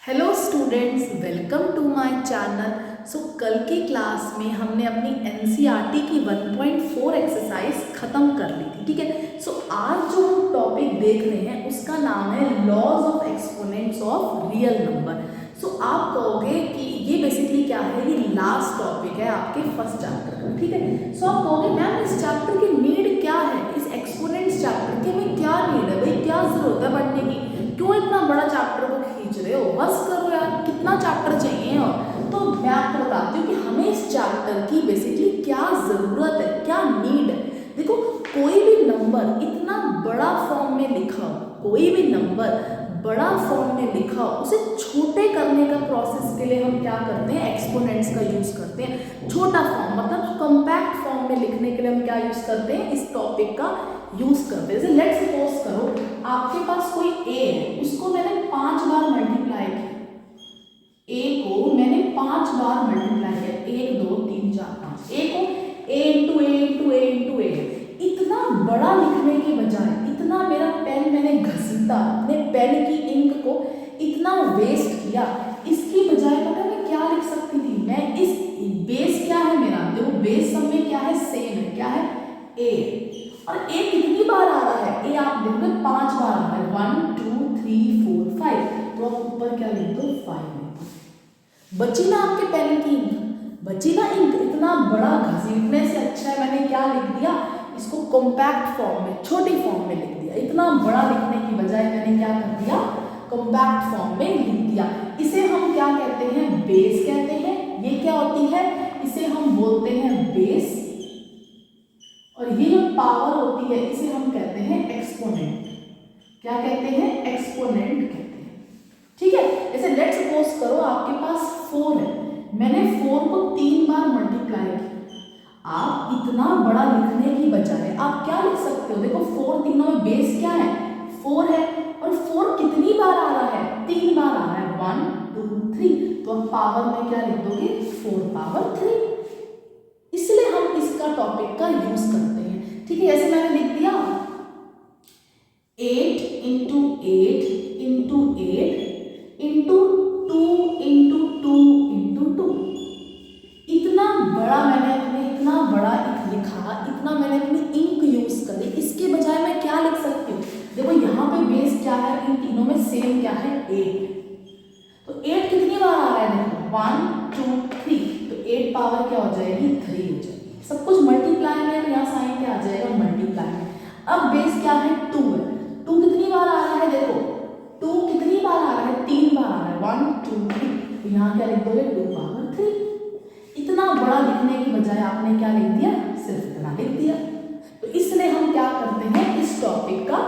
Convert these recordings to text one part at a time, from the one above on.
Hello students, welcome to my channel. कल की class में हमने अपनी एनसीईआरटी की 1.4 एक्सरसाइज ख़त्म कर ली थी। ठीक है। आज जो हम टॉपिक देख रहे हैं उसका नाम है laws of exponents of real number. आप कहोगे कि ये बेसिकली क्या है, ये लास्ट टॉपिक है आपके फर्स्ट चैप्टर का। ठीक है। आप कहोगे मैम इस चैप्टर की नीड क्या है, इस एक्सपोनेंट्स चैप्टर की हमें क्या नीड है, भाई क्या जरूरत है पढ़ने की, क्यों इतना बड़ा चैप्टर को खींच रहे हो, बस करो यार, कितना चैप्टर चाहिए। और तो मैं आपको बताती हूँ कि हमें इस चैप्टर की बेसिकली क्या ज़रूरत है, क्या नीड है। देखो, कोई भी नंबर इतना बड़ा फॉर्म में लिखा हो, कोई भी नंबर बड़ा फॉर्म में लिखा हो, उसे छोटे करने का प्रोसेस के लिए हम क्या करते हैं, एक्सपोनेंट्स का यूज़ करते हैं। छोटा फॉर्म मतलब कॉम्पैक्ट फॉर्म में लिखने के लिए हम क्या यूज़ करते हैं, इस टॉपिक का यूज़ करते हैं। जैसे लेट्स सपोज करो आपके पास कोई ए है, उसको मैंने 5 बार मल्टीप्लाई किया, ए को मैंने 5 बार मल्टीप्लाई किया, 1 2 3 4 5, ए को ए इंटू ए इंटू ए इंटू ए। इतना बड़ा लिखने के बजाय, इतना मेरा पेन मैंने घसीटा, अपने पेन की इंक को इतना वेस्ट किया, इसकी बजाय पता मैं क्या लिख सकती थी, मैं इस बेस क्या है मेरा, देखो बेस सब में क्या है, सेम है, क्या है, ए। और ए कितनी बार आ रहा है, ए आप देखोगे 5 बार आ रहा है, 1 2 3 4 5, तो आप ऊपर क्या लिख दो, 5 लिख दो। बची ना आपके पेन की इंक, बची ना इंक। इतना बड़ा घसीटने से अच्छा है मैंने क्या लिख दिया, इसको कॉम्पैक्ट फॉर्म में, छोटी फॉर्म में लिख दिया। इतना बड़ा लिखने की बजाय मैंने क्या कर दिया, कॉम्पैक्ट फॉर्म में लिख दिया। इसे हम क्या कहते हैं, बेस कहते हैं। ये क्या होती है, इसे हम बोलते हैं बेस, और ये जो पावर होती है इसे हम कहते हैं एक्सपोनेंट। क्या कहते हैं, एक्सपोनेंट कहते हैं। ठीक है। जैसे लेट्स सपोज करो आपके पास 4 है, मैंने 4 को 3 बार मल्टीप्लाई किया। आप इतना बड़ा लिखने की बजाय आप क्या लिख सकते हो, देखो 4 तीनों में बेस क्या है, 4 है, और 4 कितनी बार आ रहा है, 3 बार आ रहा है, 1 2 3, तो आप पावर में क्या लिख दोगे, 4 पावर 3। इसलिए हम इसका टॉपिक का यूज करते हैं। ठीक है। जैसे मैंने लिख दिया 8 into 8 into 8 into 2 into 2 into 2। इतना बड़ा मैंने अपने, इतना बड़ा लिखा, इतना मैंने अपनी इंक यूज करी, इसके बजाय मैं क्या लिख सकती हूँ, देखो यहाँ पे बेस क्या है, इन तीनों में सेम क्या है, 8। तो 8 कितनी बार आ रहा है, देखो 1 2 3, तो 8 पावर क्या हो जाएगी, 3 हो जाएगी। सब कुछ मल्टीप्लाई में, तो यहाँ साइन क्या आ जाएगा, मल्टीप्लाई में। अब बेस क्या है, 2 है, 2 कितनी बार आ रहा है, देखो 2 कितनी बार आ रहा है, 3 बार आ रहा है, 1 2 3, तो यहाँ क्या लिख दोगे, 2 पावर 3। इतना बड़ा लिखने की बजाय आपने क्या लिख दिया, सिर्फ इतना लिख दिया। तो इसलिए हम क्या करते हैं, इस टॉपिक का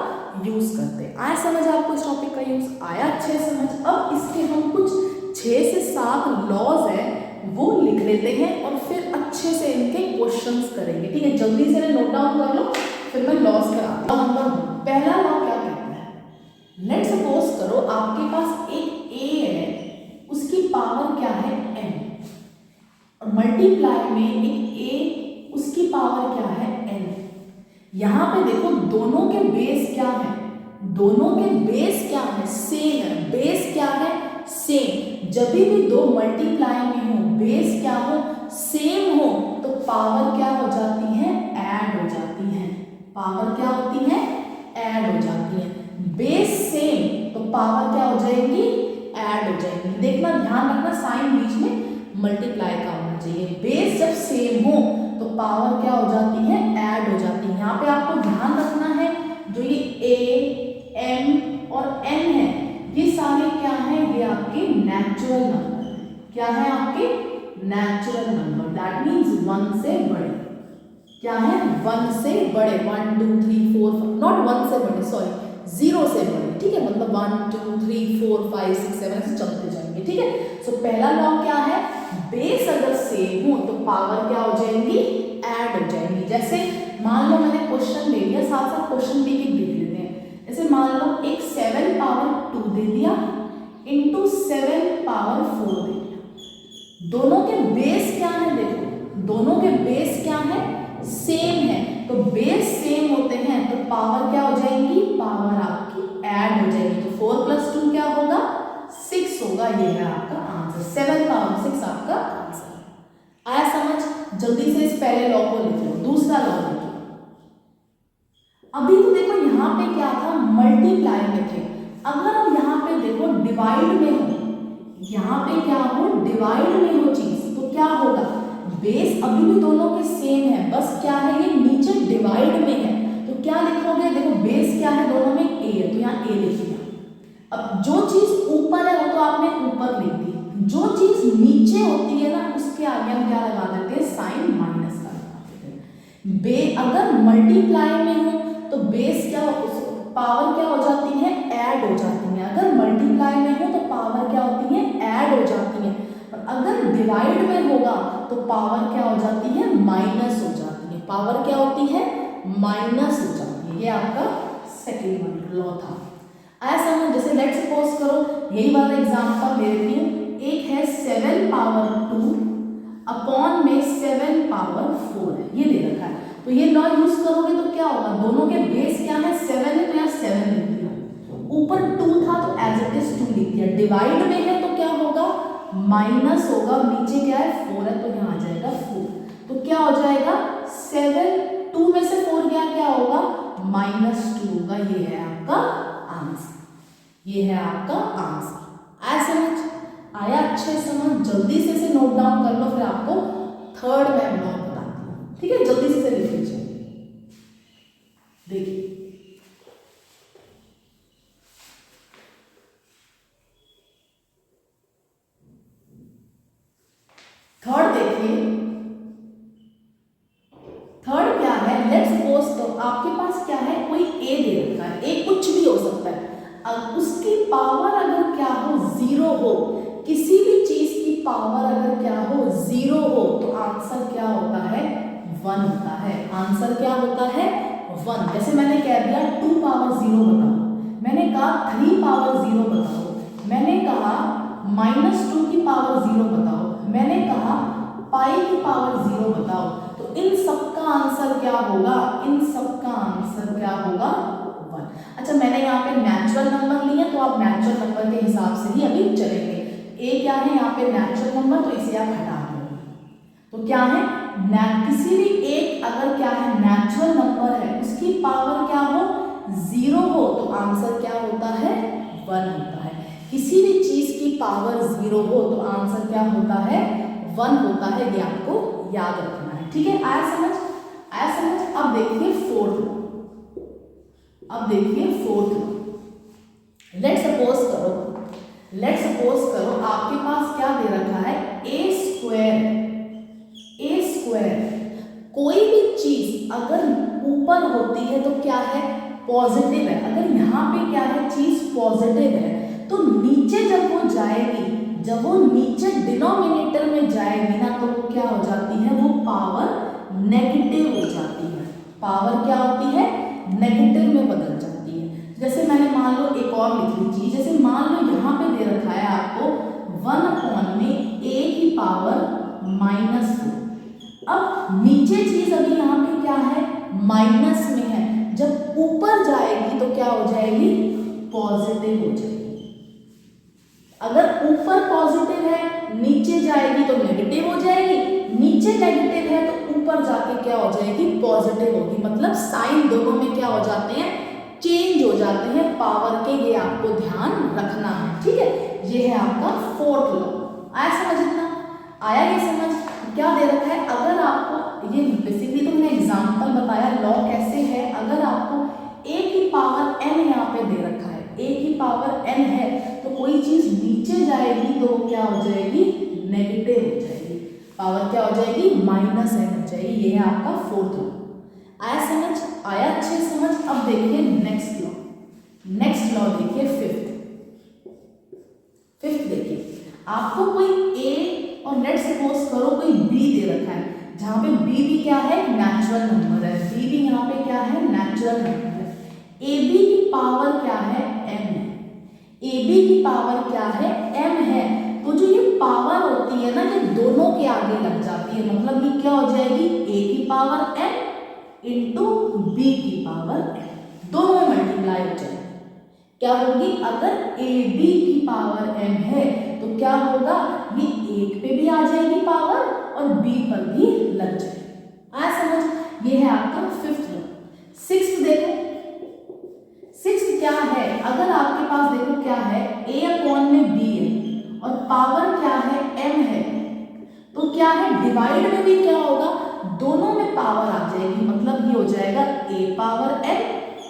यूज करते हैं। आया समझ आपको, इस टॉपिक का यूज आया अच्छे समझ। अब इसके हम कुछ 6 से 7 लॉज है वो लिख लेते हैं और फिर अच्छे से इनके क्वेश्चंस करेंगे। ठीक है, जल्दी से नोट डाउन कर लो, फिर मैं लॉज कराती हूँ। नंबर 1, पहला लॉ क्या कहता है, लेट्स सपोज करो आपके पास एक ए है, उसकी पावर क्या है, n, और मल्टीप्लाई में एक ए, उसकी पावर क्या है, n। यहां पे देखो दोनों के बेस क्या है, दोनों के बेस क्या है, सेम है। बेस क्या है, सेम। जब भी दो मल्टीप्लाई में हो, बेस क्या हो, सेम हो, तो पावर क्या हो जाती है, ऐड हो जाती है। पावर क्या होती है, ऐड हो जाती है। बेस सेम तो पावर क्या हो जाएगी, ऐड हो जाएगी। देखना, ध्यान रखना, साइन बीच में मल्टीप्लाई का होना चाहिए। बेस जब सेम हो तो पावर क्या हो जाती है, ऐड हो जाती है। यहाँ पे आपको ध्यान रखना है, जो ये a, m और n है, ये सारे क्या है, ये आपके नेचुरल नंबर है। क्या है, आपके नेचुरल नंबर, दैट मीन्स 1 से बड़े। क्या है, 1 से बड़े, 1 2 3 4 5, नॉट 1 से बड़े, सॉरी 0 से बड़े। ठीक है, मतलब 1 2 3 4 5 6 7 ऐसे चलते जाएंगे। ठीक है। पहला लॉ क्या है, बेस अगर सेम हो तो पावर क्या हो जाएंगी, ऐड हो जाएंगी। जैसे मान लो मैंने क्वेश्चन ले लिया, साथ साथ क्वेश्चन भी देख लेते हैं। जैसे मान लो एक 7 पावर 2 दे दिया इंटू 7 पावर 4 दे दिया। दोनों के बेस क्या है, देखो दोनों के बेस क्या है, सेम है। तो बेस सेम होते हैं तो पावर क्या हो जाएंगी, पावर आपकी ऐड हो जाएगी। तो 4 + 2 क्या होगा, 6 होगा। ये है आपका आंसर, 7 पावर 6 आपका आंसर। आया समझ? जल्दी से इस पहले लॉ को लिख लो। दूसरा लॉ लिखो। अभी तो देखो यहाँ पे क्या था, मल्टीप्लाई में थे। अगर अब यहाँ पे देखो डिवाइड में हो, यहाँ पे क्या हो, डिवाइड में हो चीज, तो क्या होगा, बेस अभी भी दोनों के सेम है, बस क्या है ये नीचे डिवाइड में है, तो क्या लिखोगे, देखो बेस क्या है दोनों में, ए है, तो यहाँ ए लिख दिया। अब जो चीज ऊपर है वो तो आपने ऊपर लिख दी, जो चीज नीचे होती है ना उसके आगे हम क्या लगा देते हैं, साइन माइनस का लगा देते हैं। अगर मल्टीप्लाई में हो तो बेस क्या, पावर क्या हो जाती है, ऐड हो जाती है। अगर मल्टीप्लाई में हो तो पावर क्या होती है, ऐड हो जाती है। और अगर डिवाइड में होगा तो पावर क्या हो जाती है, माइनस हो जाती है। पावर क्या होती है, माइनस हो जाती है। ये आपका सेकेंड लॉ था। आया समझ? जैसे लेट्स सपोज करो, यही वाला एग्जांपल ले लेती हूँ। एक है 7 पावर 2 अपॉन में 7 पावर 4 है, ये दे रखा है। तो ये लॉ यूज करोगे तो क्या होगा, दोनों के बेस क्या है, 7 है, तो यहाँ 7 लिख दिया। ऊपर 2 था तो एज इट इज 2 लिख दिया। डिवाइड में है तो क्या होगा, माइनस होगा, नीचे क्या है 4 है, तो यहाँ आ जाएगा 4। तो क्या हो जाएगा, 7, 2 में से 4 गया, क्या होगा, -2 होगा। ये है आपका आंसर, ये है आपका आंसर। आया समझ? आया अच्छे समझ? जल्दी से इसे नोट डाउन कर लो, फिर आपको थर्ड मैं लॉ बताती हूँ। ठीक है, जल्दी से लिख लीजिए। देखिए थर्ड, देखिए थर्ड क्या है, लेट्स सपोज तो आपके पास क्या है, कोई ए दे रखा है, ए कुछ भी हो सकता है। अब उसकी पावर अगर क्या हो, 0 हो, किसी भी चीज की पावर अगर क्या हो, 0 हो, तो आंसर क्या होता है, 1 होता है। आंसर क्या होता है, 1। जैसे मैंने कह दिया 2 पावर 0 बताओ, मैंने कहा 3 पावर 0 बताओ, मैंने कहा -2 की पावर 0 बताओ, मैंने कहा पाई की पावर 0 बताओ, तो इन सबका आंसर क्या होगा, इन सबका आंसर क्या होगा, 1। अच्छा, मैंने यहाँ पे नेचुरल नंबर लिया, तो आप नेचुरल नंबर के हिसाब से ही अभी चलेंगे। ए क्या है यहाँ पे, नेचुरल नंबर, तो इसे आप हटा दो। तो क्या है, किसी भी एक अगर क्या है नेचुरल नंबर है, उसकी पावर क्या हो, 0 हो, तो आंसर क्या होता है, 1 होता है। किसी भी चीज की पावर 0 हो तो आंसर क्या होता है, 1 होता है। ये आपको याद रखना है। ठीक है, आया समझ? आया समझ? अब देखिए फोर्थ लॉ। अब देखिए फोर्थ लॉ। लेट्स सपोज करो आपके पास क्या दे रखा है, ए स्क्वायर। कोई भी चीज अगर ऊपर होती है तो क्या है, पॉजिटिव है। अगर यहाँ पे क्या है, चीज पॉजिटिव है, तो नीचे जब वो जाएगी, जब वो नीचे डिनोमिनेटर में जाएगी ना, तो वो क्या हो जाती है, वो पावर नेगेटिव हो जाती है। पावर क्या होती है, नेगेटिव में बदल जाती है। जैसे मैंने मान लो एक और लिख लीजिए, जैसे मान लो यहाँ पे दे रखा है आपको 1 में a की पावर -4। अब नीचे चीज अभी यहाँ पे क्या है, माइनस में है, जब ऊपर जाएगी तो क्या हो जाएगी, पॉजिटिव हो जाएगी। अगर ऊपर पॉजिटिव है, नीचे जाएगी तो नेगेटिव हो जाएगी, नीचे नेगेटिव है तो ऊपर जाके क्या हो जाएगी, पॉजिटिव होगी। मतलब साइन दोनों में क्या हो जाते हैं, चेंज हो जाते हैं पावर के। ये आपको ध्यान रखना है। ठीक है, ये है आपका फोर्थ लॉ। आया समझ? इतना आया ये समझ? क्या दे रखा है, अगर आपको ये बेसिकली तो मैंने एग्जांपल बताया लॉ कैसे है। अगर आपको a की पावर n यहाँ पे दे रखा है, a की पावर n है, तो कोई चीज नीचे जाएगी तो क्या हो जाएगी, नेगेटिव हो जाएगी। पावर क्या हो जाएगी, -n हो जाएगी। ये है आपका फोर्थ लॉ। आया समझ? आया अच्छे समझ? अब देखिए नेक्स्ट लॉ देखिए फिफ्थ देखिए, आपको कोई a और लेट्स सपोज करो कोई b दे रखा है, जहां पे b भी क्या है, नेचुरल नंबर है। b भी यहाँ पे क्या है, नेचुरल नंबर है। ab की पावर क्या है, m है। ab की पावर क्या है, m है। तो जो ये पावर होती है ना, ये दोनों के आगे लग जाती है। मतलब ये क्या हो जाएगी, a की पावर m इंटू b की पावर m, दोनों में मल्टीप्लाई हो जाएगी। क्या होगी, अगर AB की पावर m है तो क्या होगा, ये 1 पे भी आ जाएगी पावर और B पर भी लग जाएगी। आया समझ, ये है आपका फिफ्थ लॉ। सिक्स्थ देखो, सिक्स्थ क्या है, अगर आपके पास देखो क्या है, A/B है और पावर क्या है, m है, तो क्या है, डिवाइड में भी क्या होगा, दोनों में पावर आ जाएगी, मतलब ये हो जाएगा A पावर m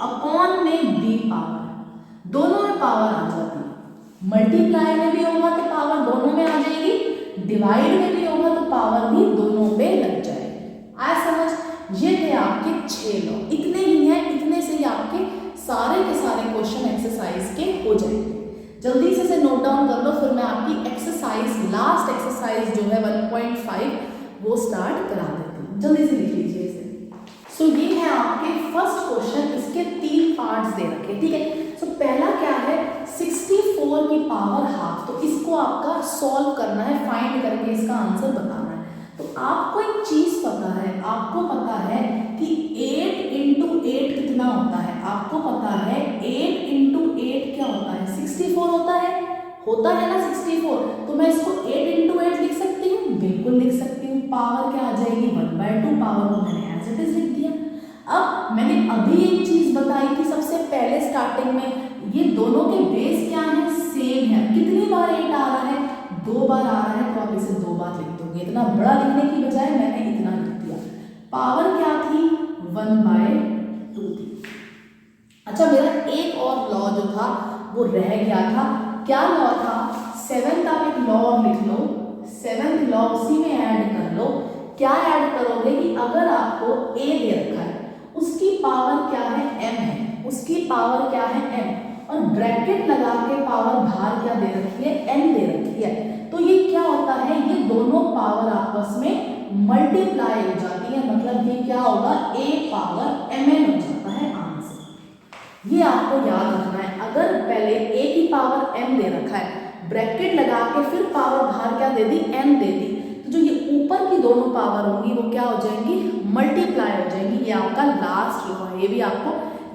अपॉन में B पावर, दोनों में पावर आ जाती है। मल्टीप्लाई में भी होगा तो पावर दोनों में आ जाएगी, डिवाइड में भी होगा तो पावर भी दोनों पे लग जाएगी। आया समझ, ये थे आपके 6 लॉ, इतने ही हैं, इतने से ही आपके सारे के सारे क्वेश्चन एक्सरसाइज के हो जाएंगे। जल्दी से नोट डाउन कर लो, फिर मैं आपकी एक्सरसाइज, लास्ट एक्सरसाइज जो है 1.5 वो स्टार्ट करा देती हूँ। जल्दी से लिख लीजिए इसे। सो ये है आपके फर्स्ट क्वेश्चन, इसके 3 पार्ट्स दे रखे, ठीक है। सो पहला क्या है, 64 की पावर हाफ, तो इसको आपका सॉल्व करना है, फाइंड करके इसका आंसर बताना है। तो आपको एक चीज पता है, आपको पता है कि 8 इंटू 8 कितना होता है, आपको पता है 8 इंटू 8 क्या होता है, 64 होता है ना 64, तो मैं इसको 8 इंटू 8 लिख सकती हूँ, बिल्कुल लिख सकती हूँ। पावर क्या आ जाएगी, 1/2, पावर को मैंने एज इट इज लिख दिया। अब मैंने अभी एक चीज बताई थी सबसे पहले स्टार्टिंग में, ये दोनों के बेस क्या है, सेम है। कितनी बार 8 आ रहा है, 2 बार आ रहा है, तो आप इसे 2 बार लिख दोगे, इतना बड़ा लिखने की बजाय मैंने इतना लिख दिया। पावर क्या थी, 1/2 थी। अच्छा, मेरा एक और लॉ जो था वो रह गया था, क्या लॉ था, 7th आप एक लॉ लिख लो, 7th लॉ उसी में ऐड कर लो। क्या ऐड करोगे कि अगर आपको A दे रखा है, उसकी पावर क्या है, m है, उसकी पावर क्या है, m, और ब्रैकेट लगा के पावर बाहर क्या दे रखी है, n दे रखी है, तो ये क्या होता है, ये दोनों पावर आपस में मल्टीप्लाई हो जाती है, मतलब ये क्या होगा, A पावर mn हो जाता है आंसर। ये आपको याद रखना है, अगर पहले A की पावर m दे रखा है, ब्रैकेट लगा के फिर पावर बाहर क्या दे दी, m दे दी, तो जो ये ऊपर की दोनों पावर होंगी वो क्या हो जाएंगी, मल्टीप्लाई हो जाएंगी। ये आपका लास्ट लॉ है, ये भी आपको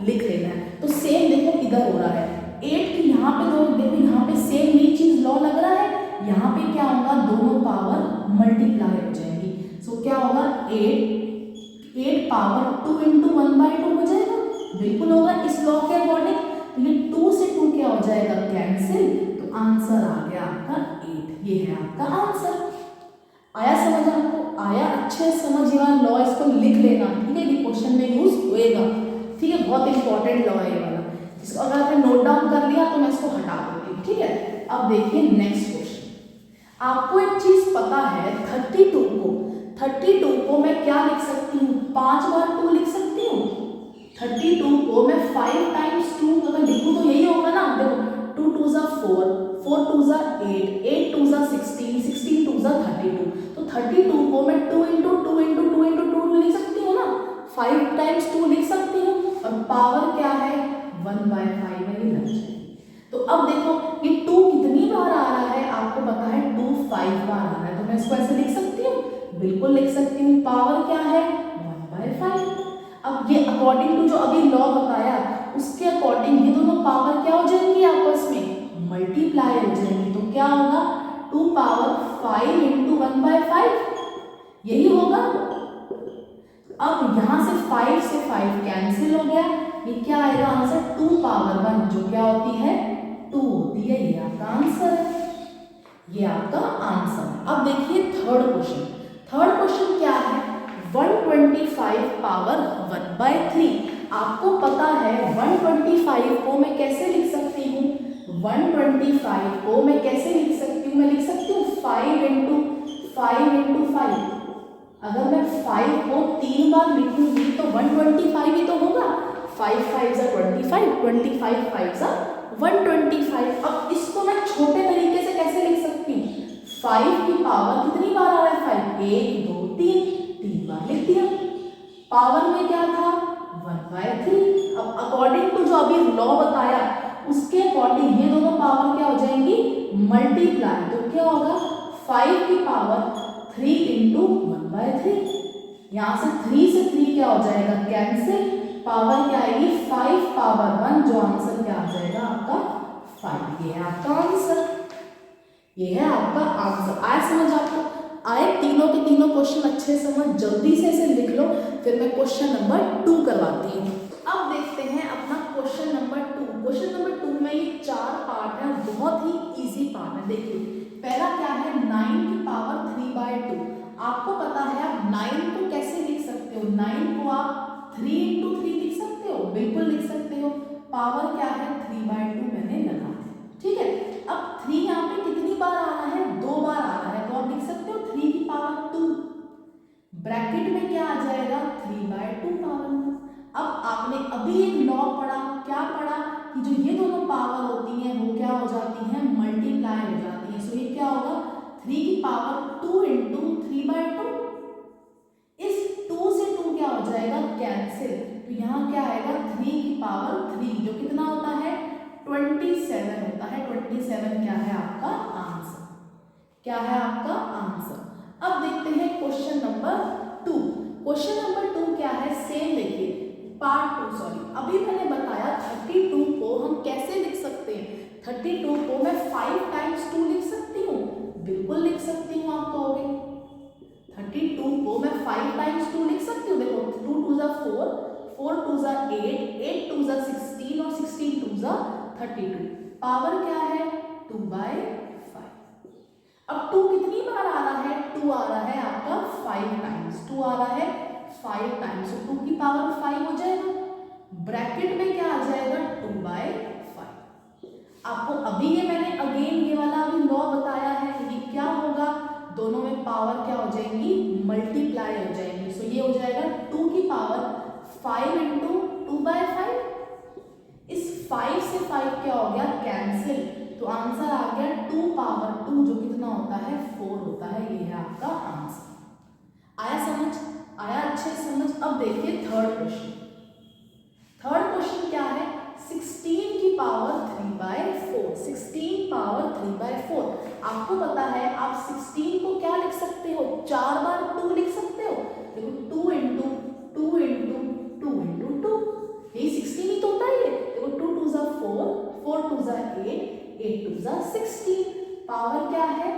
लिख लेना है। तो सेम देखो इधर हो रहा है, 8 की यहाँ पे देखो यहाँ पे सेम ये चीज लॉ लग रहा है, यहाँ पे क्या होगा, दोनों पावर मल्टीप्लाई हो जाएंगी। सो क्या होगा, 8 पावर 2 इंटू 1/2 हो जाएगा, बिल्कुल होगा इस लॉ के अकॉर्डिंग। तो ये 2 से 2 क्या हो जाएगा, कैंसिल, तो आंसर आ गया आपका 8। ये है आपका आंसर। आया समझ, आपको आया, अच्छे समझ ये वाला लॉ, इसको लिख लेना, ठीक है, ये क्वेश्चन में यूज होएगा, ठीक है, बहुत इंपॉर्टेंट लॉ है ये वाला। इसको अगर आपने नोट डाउन कर लिया तो मैं इसको हटा दूंगी, ठीक है। अब देखिए नेक्स्ट क्वेश्चन, आपको एक चीज पता है, 32 को मैं क्या लिख सकती हूँ, 5 बार 2 लिख सकती हूँ। 32 को मैं 5 टाइम्स 2 अगर लिखूँ तो यही होगा ना, देखो 2 2 ज़ा 4, 4 2 ज़ा 8, 8 2 ज़ा 16, 16 2 ज़ा 32, तो 32 को मैं 2 इंटू 2 इंटू 2 इंटू 2 लिख सकती हूँ ना, 5 टाइम्स 2 लिख सकती हूँ, और पावर क्या है, 1/5 में ही लग जाएगी। तो अब देखो ये 2 कितनी बार आ रहा है, आपको पता है 2 5 बार आ रहा है, तो मैं इसको ऐसे लिख सकती हूँ, बिल्कुल लिख सकती हूँ। पावर क्या है, 1/5। अब ये अकॉर्डिंग टू जो अभी लॉ बताया उसके अकॉर्डिंग ये दोनों पावर क्या हो जाएंगी, आपस में मल्टीप्लाई हो जाएंगी, तो क्या होगा, 2 पावर 5 इंटू 1/5, यही होगा। अब यहाँ से 5 से 5 कैंसिल हो गया, ये क्या आएगा आंसर, 2 पावर 1, जो क्या होती है, 2 होती है, ये आपका आंसर है, ये आपका आंसर है। अब देखिए थर्ड क्वेश्चन क्या है, 125 पावर 1/3। आपको पता है 125 को मैं कैसे लिख सकती हूँ, 125 को मैं कैसे लिख सकती हूँ, मैं लिख सकती हूँ 5 इंटू 5। अगर मैं 5 को 3 बार लिखूंगी तो 125 ही तो होगा, 5 5 ज़ा 25, 25 5 ज़ा 125। अब इसको मैं छोटे तरीके से कैसे लिख सकती हूँ, 5 की पावर कितनी बार आ रहा है, 5, 1 2 3 बार लिख दिया। पावर में क्या था, 1/3। अब अकॉर्डिंग टू जो अभी लॉ बताया उसके अकॉर्डिंग ये दोनों पावर क्या हो जाएंगी, मल्टीप्लाई, तो क्या होगा, 5 की पावर 3 इंटू 1/3, यहाँ से 3 से 3 क्या हो जाएगा, कैंसिल, पावर क्या आएगी 5 पावर 1, जो आंसर क्या आ जाएगा आपका 5। ये है आपका आंसर, ये है आपका आंसर। आए समझ आपको? आए तीनों के तीनों क्वेश्चन अच्छे समझ, जल्दी से इसे लिख लो, फिर मैं क्वेश्चन नंबर 2 करवाती हूँ। अब देखते हैं अपना क्वेश्चन नंबर 2। क्वेश्चन नंबर 2 में ये 4 पार्ट है, बहुत ही इजी पार्ट है। देखिए पहला क्या है, 9 की पावर 3/2। आपको पता है आप 9 को कैसे लिख सकते हो, 9 को आप 3 × 3 लिख सकते हो, बिल्कुल लिख सकते हो। पावर क्या है 3/2 मैंने लगा दी, ठीक है। अब 3 यहाँ पे कितनी बार आ रहा है, 2 बार आ रहा है, तो आप लिख सकते हो 3 की पावर 2, ब्रैकेट में क्या आ जाएगा 3/2 पावर 1। अब आपने अभी एक लॉ पढ़ा, क्या पढ़ा कि जो ये दोनों पावर होती हैं वो क्या हो जाती हैं, मल्टीप्लाई हो जाती हैं। सो ये क्या होगा 3 की पावर 2 × 3/2। इस 2 से 2 क्या हो जाएगा कैंसिल, तो यहाँ क्या आएगा 3 की पावर 3, जो कितना होता है 27 होता है। 27 क्या है आपका आंसर, क्या है आपका आंसर। अब देखते हैं क्वेश्चन नंबर 2। क्वेश्चन नंबर 2 क्या है, सेम देखिए पार्ट 2, सॉरी अभी मैंने बताया 32 को हम कैसे लिख सकते हैं। 32 को मैं 5 × 2 लिख सकती हूँ, बिल्कुल लिख सकती हूँ। आप कहोगे 32 को मैं 5 × 2 लिख सकती हूँ। देखो 2 × 2 = 4, 4 × 2 = 8, 8 × 2 = 16 और 16 × 2 = 32। पावर क्या है 2/5। अब 2 कितनी बार आ रहा है, 2 आ रहा है आपका 5 टाइम्स, 2 आ रहा है 5 टाइम्स, तो 2 की पावर 5 हो जाएगा। ब्रैकेट में क्या आ जाएगा 2/5। आपको अभी ये मैंने अगेन ये वाला अभी लॉ बताया है, ये क्या होगा, दोनों में पावर क्या हो जाएंगी, मल्टीप्लाई हो जाएंगी। सो ये हो जाएगा 2 की पावर 5 × 2/5। इस 5 से 5 क्या हो गया कैंसिल, तो आंसर आ गया 2 पावर 2, जो कितना होता है 4 होता है। ये है आपका आंसर। आया समझ, आया अच्छे समझ। अब देखिए थर्ड क्वेश्चन। थर्ड क्वेश्चन क्या है, 16 की पावर 3/4, 16 पावर 3/4। आपको पता है आप 16 को क्या लिख सकते हो, 4 बार 2 लिख सकते हो। देखो 2 × 2 × 2 × 2, यही 16 ही तो होता है। देखो 2 × 2 = 4, 4 × 2 = 8, 8 × 2 = 16। पावर क्या है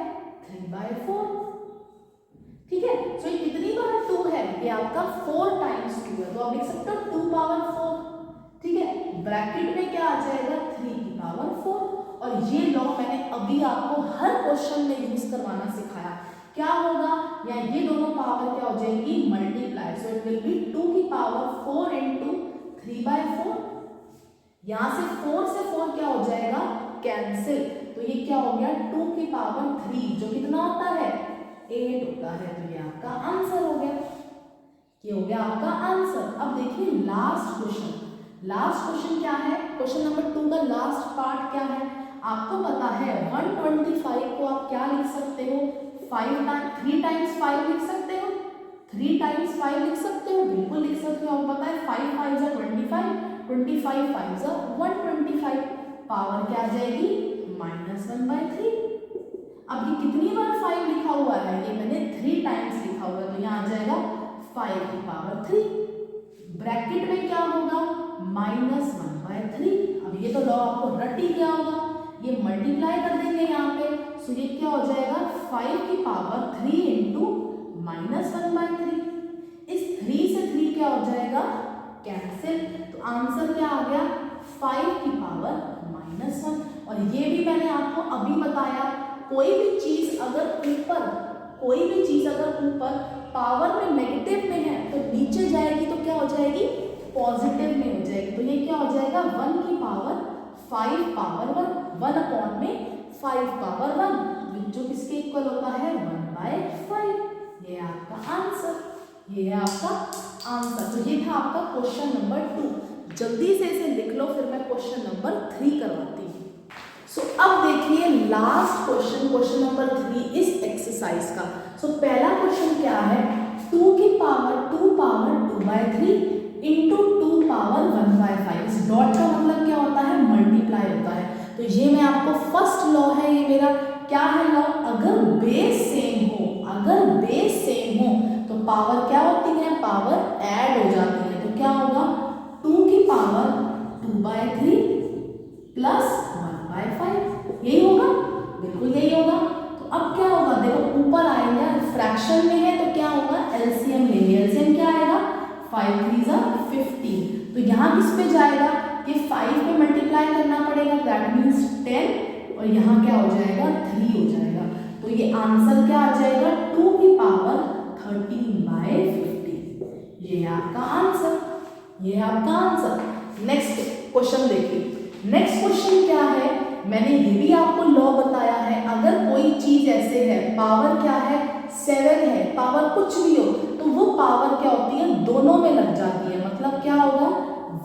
3/4, ठीक है। सो ये कितनी बार 2 है, ये आपका 4 × 2 है, तो आप लिख सकते हो 2 पावर 4, ठीक है। ब्रैकेट में क्या आ जाएगा 3 की पावर 4। और ये लॉ मैंने अभी आपको हर क्वेश्चन में यूज करवाना सिखाया। क्या होगा, या ये दोनों पावर क्या हो जाएगी multiply, so it will be 2 की पावर 4 × 3/4। यहां से 4 से 4 क्या हो जाएगा कैंसिल, तो ये क्या हो गया 2 की पावर 3, जो कितना होता है 8 होता है। तो ये आपका आंसर हो गया, ये हो गया आपका आंसर। अब देखिए लास्ट क्वेश्चन। लास्ट क्वेश्चन क्या है, क्वेश्चन नंबर 2 का लास्ट पार्ट क्या है। आपको पता है 125 को आप क्या लिख सकते हो, 3 × 5 लिख सकते हो, 3 × 5 लिख सकते हो, बिल्कुल लिख सकते हो। आपको पता है 5 × 5 = 25, 25 × 5 = 125। पावर क्या आ जाएगी -1/3। अब ये कितनी बार 5 लिखा हुआ है, ये मैंने 3 टाइम्स लिखा हुआ है, तो यहाँ आ जाएगा 5 की पावर 3। ब्रैकेट में क्या होगा -1/3। अब ये तो लॉ आपको रट ही गया होगा, ये मल्टीप्लाई कर देंगे यहाँ पे, सो ये क्या हो जाएगा 5 की पावर 3 × -1/3। इस 3 से 3 क्या हो जाएगा कैंसिल, तो आंसर क्या आ गया 5 की पावर -1। और ये भी मैंने आपको अभी बताया, कोई भी चीज अगर ऊपर पावर में नेगेटिव में है तो नीचे जाएगी तो क्या हो जाएगी पॉजिटिव में हो जाएगी। तो ये क्या हो जाएगा 1 की पावर 5 पावर 1, 1/5 पावर 1, जो किसके इक्वल होता है 1/5। ये आपका आंसर, ये है आपका आंसर। तो ये था आपका क्वेश्चन नंबर 2। जल्दी से इसे लिख लो, फिर मैं क्वेश्चन नंबर 3 करवाती हूँ। सो अब देखिए लास्ट क्वेश्चन, क्वेश्चन नंबर 3 इस एक्सरसाइज का। सो पहला क्वेश्चन क्या है, 2 की पावर 2/3 × 2 पावर 1/5। इस डॉट का मतलब क्या होता है मल्टीप्लाई होता है। तो ये मैं आपको फर्स्ट लॉ है, ये मेरा क्या है लॉ, अगर बेस सेम हो तो पावर क्या होती है, पावर ऐड हो जाती है। तो क्या होगा पावर 2/3 प्लस 1/5, यही होगा, बिल्कुल यही होगा। तो अब क्या होगा, देखो ऊपर आएगा, फ्रैक्शन में है तो क्या होगा, एलसीएम लेंगे। एलसीएम क्या आएगा, 5 3 15। तो यहाँ किस पे जाएगा, कि 5 पे मल्टीप्लाई करना पड़ेगा, दैट मीन्स 10, और यहाँ क्या हो जाएगा, 3 हो जाएगा। तो ये आंसर क्या आ जाएगा, 2 की पावर 13/50। ये है आपका आंसर, ये है आपका आंसर। नेक्स्ट क्वेश्चन देखिए। नेक्स्ट क्वेश्चन क्या है, मैंने ये भी आपको लॉ बताया है, अगर कोई चीज ऐसे है, पावर क्या है, 7 है, पावर कुछ भी हो, तो वो पावर क्या होती है, दोनों में लग जाती है। मतलब क्या होगा,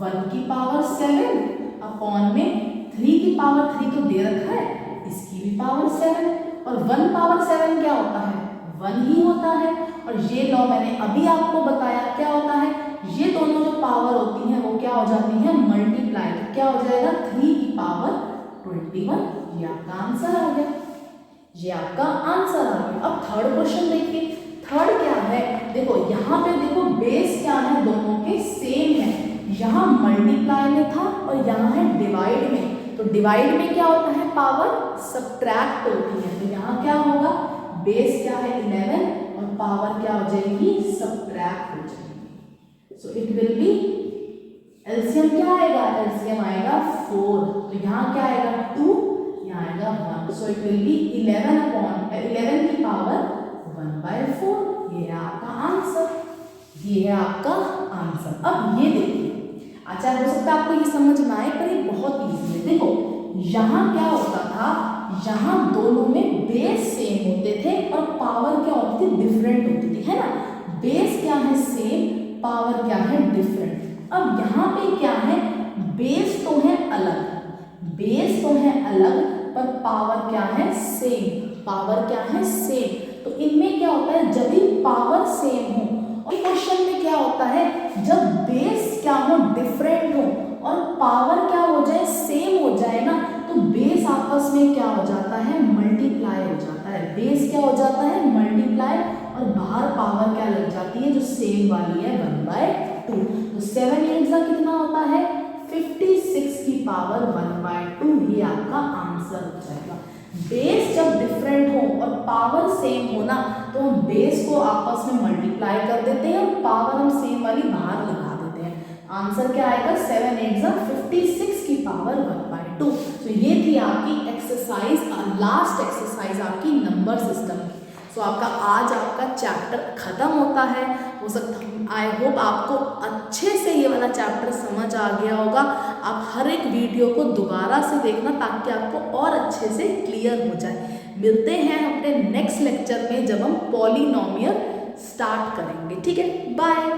1 की पावर 7 अपॉन में 3 की पावर 3 तो दे रखा है, इसकी भी पावर 7, और 1 पावर 7 क्या होता है, 1 ही होता है। और ये लॉ मैंने अभी आपको बताया, क्या होता है, ये दोनों जो पावर होती हैं वो क्या हो जाती हैं, मल्टीप्लाई। तो क्या हो जाएगा, 3 की पावर 21। ये आपका आंसर आ गया, ये आपका आंसर आ गया। अब थर्ड क्वेश्चन देखिए। थर्ड क्या है, देखो यहाँ पे देखो बेस क्या है, दोनों के सेम है। यहाँ मल्टीप्लाई में था और यहाँ है डिवाइड में। तो डिवाइड में क्या होता है, पावर सब्ट्रैक्ट होती है। तो यहाँ क्या होगा, बेस क्या है 11 और पावर क्या हो जाएगी, सब्ट्रैक्ट हो जाएगी। So it will be, LCM क्या आएगा, एलसीएम आएगा 4। तो यहाँ क्या आएगा 2, यहाँ आएगा 1। सो इट विल बी 11 की पावर 1/4। ये है आपका आंसर, ये है आपका आंसर। अब ये देखिए, अच्छा हो सकता है आपको ये समझ में आए, पर ये बहुत इजी है। देखो यहाँ क्या होता था, यहाँ दोनों में बेस सेम होते थे और पावर क्या होती थी, डिफरेंट होती थी, है ना। बेस क्या है सेम, पावर क्या है डिफरेंट। अब यहाँ पे क्या है, बेस तो है अलग, बेस तो है अलग, पर पावर क्या है सेम, पावर क्या है सेम। तो इनमें क्या होता है, जब भी पावर सेम हो, और क्वेश्चन में क्या होता है, जब बेस क्या हो, डिफरेंट हो और पावर क्या हो जाए, सेम हो जाए ना, तो बेस आपस में क्या हो जाता है, मल्टीप्लाई हो जाता है। बेस क्या हो जाता है, मल्टीप्लाई, और बाहर पावर क्या लग जाती है, जो सेम वाली है, 1/2। तो 7 8 का कितना होता है, 56 की पावर 1/2। ये आपका आंसर हो जाएगा। बेस जब डिफरेंट हो और पावर सेम हो ना, तो हम बेस को आपस में मल्टीप्लाई कर देते हैं और पावर हम सेम वाली बाहर लगा देते हैं। आंसर क्या आएगा, 7 8 56 की पावर 1/2। तो ये थी आपकी एक्सरसाइज, लास्ट एक्सरसाइज आपकी नंबर सिस्टम की। सो आपका आज आपका चैप्टर खत्म होता है। हो सकता, आई होप आपको अच्छे से ये वाला चैप्टर समझ आ गया होगा। आप हर एक वीडियो को दोबारा से देखना ताकि आपको और अच्छे से क्लियर हो जाए। मिलते हैं अपने नेक्स्ट लेक्चर में, जब हम पॉलिनोमियल स्टार्ट करेंगे। ठीक है, बाय।